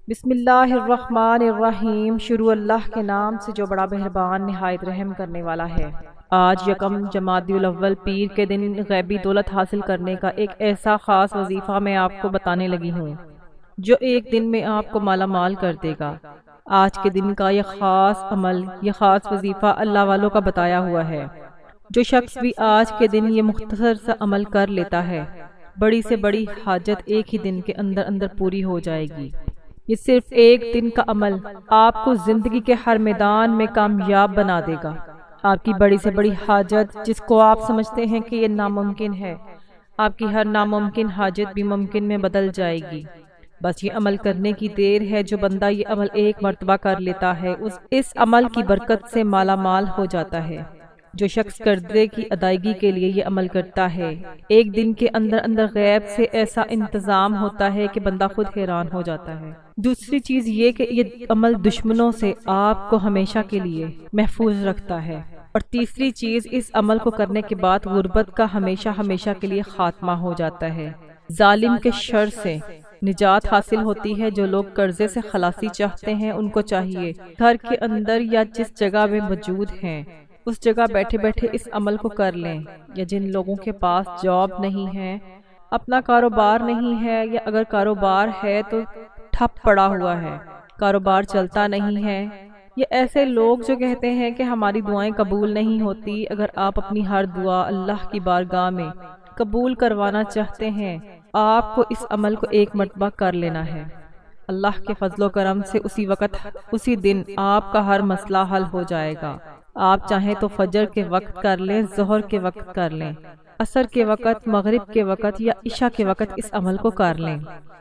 بسم اللہ الرحمن الرحیم۔ شروع اللہ کے نام سے جو بڑا مہربان نہایت رحم کرنے والا ہے۔ آج یکم جمادی الاول پیر کے دن غیبی دولت حاصل کرنے کا ایک ایسا خاص وظیفہ میں آپ کو بتانے لگی ہوں جو ایک دن میں آپ کو مالا مال کر دے گا۔ آج کے دن کا یہ خاص عمل، یہ خاص وظیفہ اللہ والوں کا بتایا ہوا ہے۔ جو شخص بھی آج کے دن یہ مختصر سا عمل کر لیتا ہے، بڑی سے بڑی حاجت ایک ہی دن کے اندر اندر پوری ہو جائے گی۔ یہ صرف ایک دن کا عمل آپ کو زندگی کے ہر میدان میں کامیاب بنا دے گا۔ آپ کی بڑی سے بڑی حاجت، جس کو آپ سمجھتے ہیں کہ یہ ناممکن ہے، آپ کی ہر ناممکن حاجت بھی ممکن میں بدل جائے گی۔ بس یہ عمل کرنے کی دیر ہے۔ جو بندہ یہ عمل ایک مرتبہ کر لیتا ہے، اس عمل کی برکت سے مالا مال ہو جاتا ہے۔ جو شخص قرضے کی ادائیگی کے لیے یہ عمل کرتا ہے، ایک دن کے اندر اندر غیب سے ایسا انتظام ہوتا ہے کہ بندہ خود حیران ہو جاتا ہے۔ دوسری چیز یہ کہ یہ عمل دشمنوں سے آپ کو ہمیشہ کے لیے محفوظ رکھتا ہے۔ اور تیسری چیز، اس عمل کو کرنے کے بعد غربت کا ہمیشہ ہمیشہ کے لیے خاتمہ ہو جاتا ہے۔ ظالم کے شر سے نجات حاصل ہوتی ہے۔ جو لوگ قرضے سے خلاصی چاہتے ہیں، ان کو چاہیے گھر کے اندر یا جس جگہ میں موجود ہیں، اس جگہ بیٹھے بیٹھے اس عمل کو کر لیں۔ یا جن لوگوں کے پاس جاب نہیں ہے، اپنا کاروبار نہیں ہے، یا اگر کاروبار ہے تو ٹھپ پڑا ہوا ہے، کاروبار چلتا نہیں ہے، یہ ایسے لوگ جو کہتے ہیں کہ ہماری دعائیں قبول نہیں ہوتی، اگر آپ اپنی ہر دعا اللہ کی بارگاہ میں قبول کروانا چاہتے ہیں، آپ کو اس عمل کو ایک مرتبہ کر لینا ہے۔ اللہ کے فضل و کرم سے اسی وقت، اسی دن آپ کا ہر مسئلہ حل ہو جائے گا۔ آپ چاہیں تو فجر کے وقت کر لیں، ظہر کے وقت کر لیں، عصر کے وقت، مغرب کے وقت یا عشاء کے وقت اس عمل کو کر لیں۔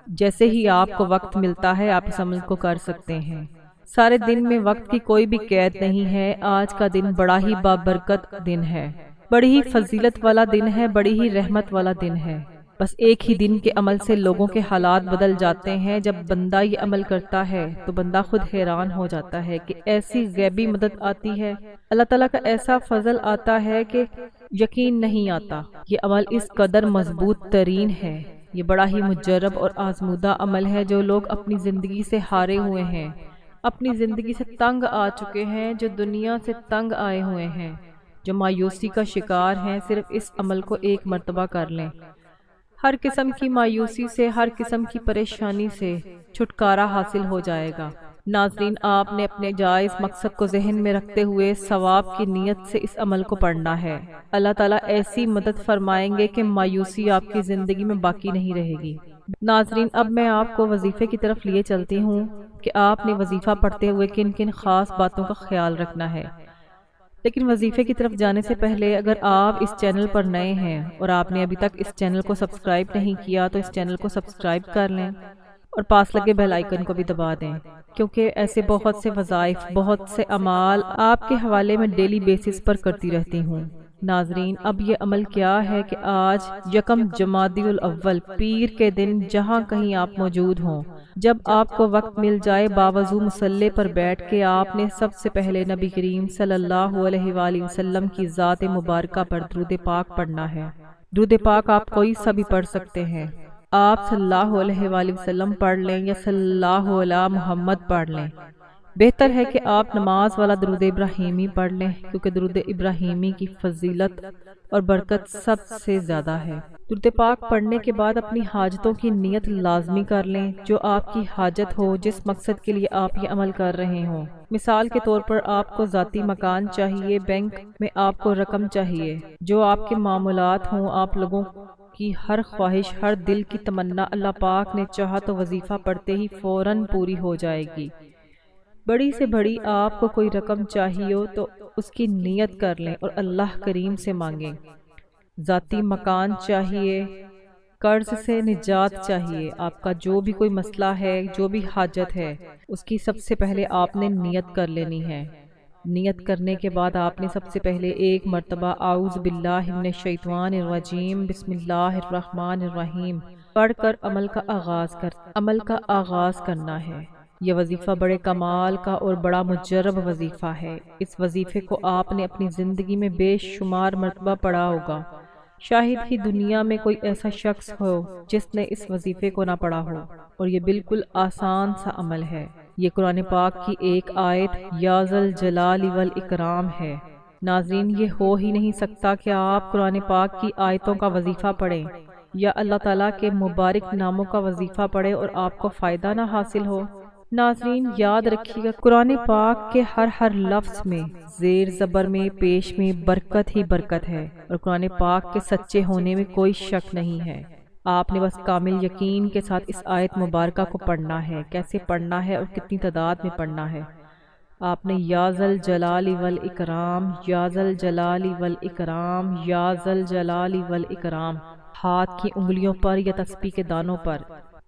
جیسے ہی آپ کو وقت ملتا ہے، آپ اس عمل کو کر سکتے ہیں۔ سارے دن میں وقت کی کوئی بھی قید نہیں ہے۔ آج کا دن بڑا ہی بابرکت دن ہے، بڑی ہی فضیلت والا دن ہے، بڑی ہی رحمت والا دن ہے۔ بس ایک ہی دن کے عمل سے لوگوں کے حالات بدل جاتے ہیں۔ جب بندہ یہ عمل کرتا ہے تو بندہ خود حیران ہو جاتا ہے کہ ایسی غیبی مدد آتی ہے، اللہ تعالیٰ کا ایسا فضل آتا ہے کہ یقین نہیں آتا۔ یہ عمل اس قدر مضبوط ترین ہے، یہ بڑا ہی مجرب اور آزمودہ عمل ہے۔ جو لوگ اپنی زندگی سے ہارے ہوئے ہیں، اپنی زندگی سے تنگ آ چکے ہیں، جو دنیا سے تنگ آئے ہوئے ہیں، جو مایوسی کا شکار ہیں، صرف اس عمل کو ایک مرتبہ کر لیں۔ ہر قسم کی مایوسی سے، ہر قسم کی پریشانی سے چھٹکارا حاصل ہو جائے گا۔ ناظرین، آپ نے اپنے جائز مقصد کو ذہن میں رکھتے ہوئے ثواب کی نیت سے اس عمل کو پڑھنا ہے۔ اللہ تعالیٰ ایسی مدد فرمائیں گے کہ مایوسی آپ کی زندگی میں باقی نہیں رہے گی۔ ناظرین، اب میں آپ کو وظیفے کی طرف لیے چلتی ہوں کہ آپ نے وظیفہ پڑھتے ہوئے کن کن خاص باتوں کا خیال رکھنا ہے۔ لیکن وظیفے کی طرف جانے سے پہلے، اگر آپ اس چینل پر نئے ہیں اور آپ نے ابھی تک اس چینل کو سبسکرائب نہیں کیا تو اس چینل کو سبسکرائب کر لیں اور پاس لگے بیل آئیکن کو بھی دبا دیں، کیونکہ ایسے بہت سے وظائف، بہت سے اعمال آپ کے حوالے میں ڈیلی بیسس پر کرتی رہتی ہوں۔ ناظرین، اب یہ عمل کیا ہے کہ آج یکم جمادی الاول پیر کے دن جہاں کہیں آپ موجود ہوں، جب آپ کو وقت مل جائے، باوضو مصلی پر بیٹھ کے آپ نے سب سے پہلے نبی کریم صلی اللہ علیہ وآلہ وسلم کی ذات مبارکہ پر درود پاک پڑھنا ہے۔ درود پاک آپ کوئی سا بھی پڑھ سکتے ہیں۔ آپ صلی اللہ علیہ وآلہ وسلم پڑھ لیں یا صلی اللہ علی محمد پڑھ لیں۔ بہتر ہے کہ آپ نماز والا درود ابراہیمی پڑھ لیں، کیونکہ درود ابراہیمی کی فضیلت اور برکت سب سے زیادہ ہے۔ درود پاک پڑھنے کے بعد اپنی حاجتوں کی نیت لازمی کر لیں۔ جو آپ کی حاجت ہو، جس مقصد کے لیے آپ یہ عمل کر رہے ہوں، مثال کے طور پر آپ کو ذاتی مکان چاہیے، بینک میں آپ کو رقم چاہیے، جو آپ کے معاملات ہوں، آپ لوگوں کی ہر خواہش، ہر دل کی تمنا اللہ پاک نے چاہا تو وظیفہ پڑھتے ہی فوراً پوری ہو جائے گی۔ بڑی سے بڑی آپ کو کوئی رقم چاہیے ہو تو اس کی نیت کر لیں اور اللہ کریم سے مانگیں۔ ذاتی مکان چاہیے، قرض سے نجات چاہیے، آپ کا جو بھی کوئی مسئلہ ہے، جو بھی حاجت ہے، اس کی سب سے پہلے آپ نے نیت کر لینی ہے۔ نیت کرنے کے بعد آپ نے سب سے پہلے ایک مرتبہ اعوذ باللہ من الشیطان الرجیم بسم اللہ الرحمن الرحیم پڑھ کر عمل کا آغاز کرنا ہے۔ یہ وظیفہ بڑے کمال کا اور بڑا مجرب وظیفہ ہے۔ اس وظیفے کو آپ نے اپنی زندگی میں بے شمار مرتبہ پڑھا ہوگا۔ شاہد ہی دنیا میں کوئی ایسا شخص ہو جس نے اس وظیفے کو نہ پڑھا ہو، اور یہ بالکل آسان سا عمل ہے۔ یہ قرآن پاک کی ایک آیت یا ذل جلال والاکرام ہے۔ ناظرین، یہ ہو ہی نہیں سکتا کہ آپ قرآن پاک کی آیتوں کا وظیفہ پڑھیں یا اللہ تعالیٰ کے مبارک ناموں کا وظیفہ پڑھیں اور آپ کو فائدہ نہ حاصل ہو۔ ناظرین، یاد رکھیے گا، قرآن پاک کے ہر لفظ میں، زیر زبر میں، پیش میں برکت ہی برکت ہے، اور قرآن پاک کے سچے ہونے میں کوئی شک نہیں ہے۔ آپ نے بس کامل یقین کے ساتھ اس آیت مبارکہ کو پڑھنا ہے۔ کیسے پڑھنا ہے اور کتنی تعداد میں پڑھنا ہے؟ آپ نے یا ذل جلال والاکرام، یا ذل جلال والاکرام، یا ذل جلال والاکرام ہاتھ کی انگلیوں پر یا تسبیح کے دانوں پر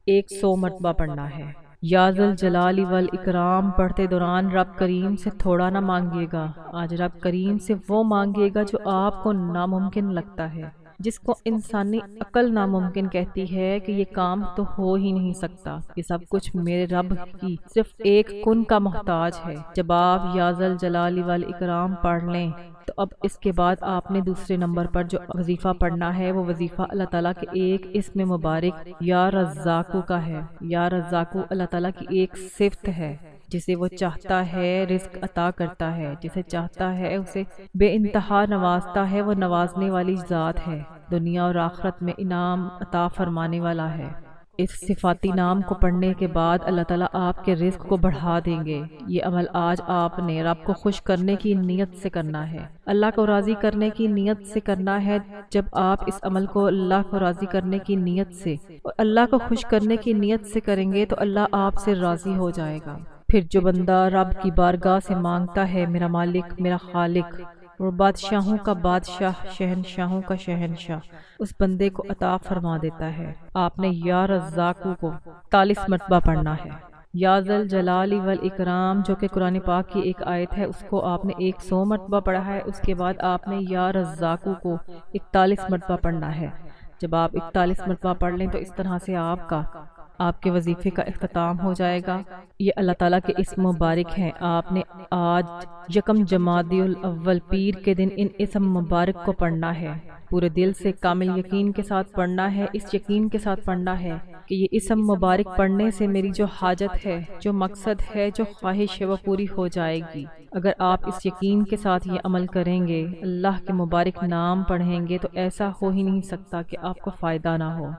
100 مرتبہ پڑھنا ہے۔ یا ذل جلال والاکرام پڑھتے دوران رب کریم سے تھوڑا نہ مانگیے گا، آج رب کریم سے وہ مانگیے گا جو آپ کو ناممکن لگتا ہے، جس کو انسانی عقل ناممکن کہتی ہے کہ یہ کام تو ہو ہی نہیں سکتا۔ یہ سب کچھ میرے رب کی صرف ایک کن کا محتاج ہے۔ جب آپ یا ذل جلال والاکرام پڑھ لیں تو اب اس کے بعد آپ نے دوسرے نمبر پر جو وظیفہ پڑھنا ہے وہ وظیفہ اللہ تعالیٰ کے ایک اسم مبارک یا رزاقو کا ہے۔ یا رزاقو اللہ تعالیٰ کی ایک صفت ہے، جسے وہ چاہتا ہے رزق عطا کرتا ہے، جسے چاہتا ہے اسے بے انتہا نوازتا ہے، وہ نوازنے والی ذات ہے، دنیا اور آخرت میں انعام عطا فرمانے والا ہے۔ اس صفاتی نام کو پڑھنے کے بعد اللہ تعالیٰ آپ کے رزق کو بڑھا دیں گے۔ یہ عمل آج آپ نے رب کو خوش کرنے کی نیت سے کرنا ہے، اللہ کو راضی کرنے کی نیت سے کرنا ہے۔ جب آپ اس عمل کو اللہ کو راضی کرنے کی نیت سے اور اللہ کو خوش کرنے کی نیت سے کریں گے تو اللہ آپ سے راضی ہو جائے گا۔ پھر جو بندہ رب کی بارگاہ سے مانگتا ہے میرا مالک، میرا خالق اور بادشاہوں کا بادشاہ، شہنشاہوں کا شہنشاہ، اس بندے کو عطا فرما دیتا ہے۔ آپ نے یا رزاقو کو 40 مرتبہ پڑھنا ہے۔ یا ذل جلال والاکرام جو کہ قرآن پاک کی ایک آیت ہے، اس کو آپ نے 100 مرتبہ پڑھا ہے۔ اس کے بعد آپ نے یا رزاقو کو 41 مرتبہ پڑھنا ہے۔ جب آپ 41 مرتبہ پڑھ لیں تو اس طرح سے آپ کے وظیفے کا اختتام ہو جائے گا۔ یہ اللہ تعالیٰ کے اسم مبارک ہیں۔ آپ نے آج یکم جمادی الاول پیر کے دن ان اسم مبارک کو پڑھنا ہے، پورے دل سے کامل یقین کے ساتھ پڑھنا ہے۔ اس یقین کے ساتھ پڑھنا ہے کہ یہ اسم مبارک پڑھنے سے میری جو حاجت ہے، جو مقصد ہے، جو خواہش ہے، وہ پوری ہو جائے گی۔ اگر آپ اس یقین کے ساتھ یہ عمل کریں گے، اللہ کے مبارک نام پڑھیں گے، تو ایسا ہو ہی نہیں سکتا کہ آپ کو فائدہ نہ ہو۔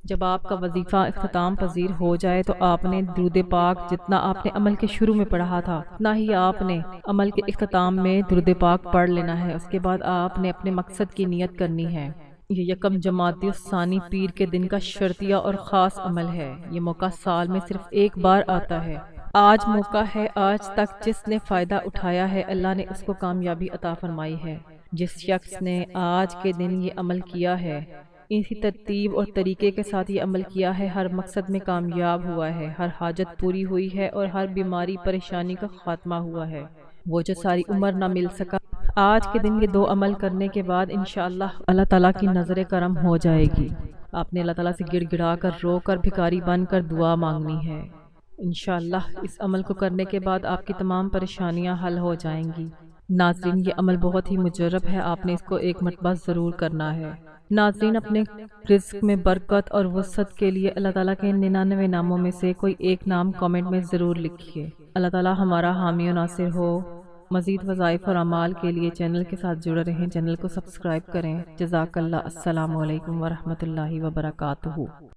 جب آپ کا وظیفہ اختتام پذیر ہو جائے تو آپ نے درود پاک جتنا آپ نے عمل کے شروع میں پڑھا تھا اتنا ہی آپ نے عمل کے اختتام میں درود پاک پڑھ لینا ہے۔ اس کے بعد آپ نے اپنے مقصد کی نیت کرنی ہے۔ یہ یکم جمادی الثانی پیر کے دن کا شرطیہ اور خاص عمل ہے۔ یہ موقع سال میں صرف ایک بار آتا ہے۔ آج موقع ہے، آج تک جس نے فائدہ اٹھایا ہے اللہ نے اس کو کامیابی عطا فرمائی ہے۔ جس شخص نے آج کے دن یہ عمل کیا ہے، اسی ترتیب اور طریقے کے ساتھ یہ عمل کیا ہے، ہر مقصد میں کامیاب ہوا ہے، ہر حاجت پوری ہوئی ہے اور ہر بیماری پریشانی کا خاتمہ ہوا ہے، وہ جو ساری عمر نہ مل سکا۔ آج کے دن یہ 2 عمل کرنے کے بعد انشاءاللہ اللہ تعالیٰ کی نظر کرم ہو جائے گی۔ آپ نے اللہ تعالیٰ سے گڑ گڑا کر، رو کر، بھکاری بن کر دعا مانگنی ہے۔ انشاءاللہ اس عمل کو کرنے کے بعد آپ کی تمام پریشانیاں حل ہو جائیں گی۔ ناظرین، یہ عمل بہت ہی مجرب ہے، آپ نے اس کو ایک مرتبہ ضرور کرنا ہے۔ ناظرین، اپنے رزق میں برکت اور وسعت کے لیے اللہ تعالیٰ کے 99 ناموں میں سے کوئی ایک نام کامنٹ میں ضرور لکھیے۔ اللہ تعالیٰ ہمارا حامی و ناصر ہو۔ مزید وظائف اور اعمال کے لیے چینل کے ساتھ جڑے رہیں، چینل کو سبسکرائب کریں۔ جزاک اللہ۔ السلام علیکم ورحمۃ اللہ وبرکاتہ۔